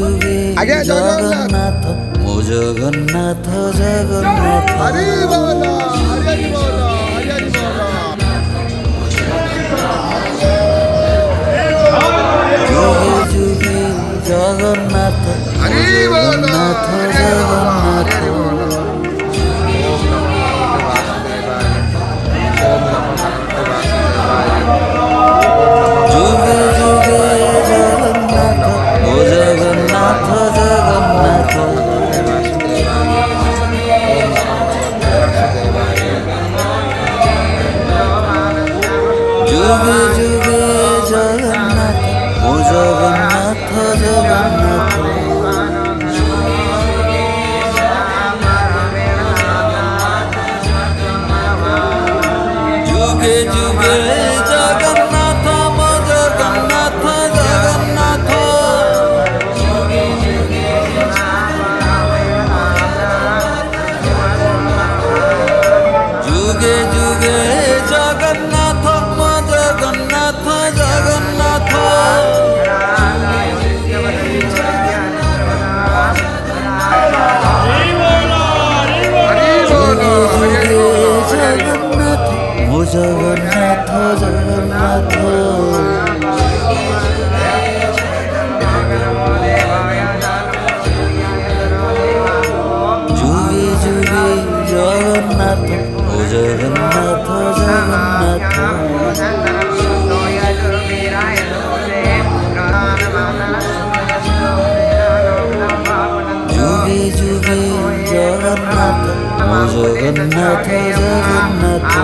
যুগে জগন্নাথ মো জগন্নাথ জগন্নাথ হরি বল হরি বল হরি বল যুগে যুগে জগন্নাথ হরি বল জগন্নাথ জগন্নাথ যুগে যুগে জগন্নাথ ও জগন্নাথ জগন্নাথ যুগে যুগে জগন্নাথ ও জগন্নাথ জগন্নাথ যুগে যুগে জগন্নাথ মো জগন্নাথ জগন্নাথ যুগে যুগে জগন্নাথ মো জগন্নাথ জগন্নাথ হরি বল হরি জগন্নাথ মো জগন্নাথ জগন্নাথ যুগে যুগে জগন্নাথ ও জগন্নাথ জগন্নাথ যুগে যুগে জগন্নাথ ও জগন্নাথ জগন্নাথ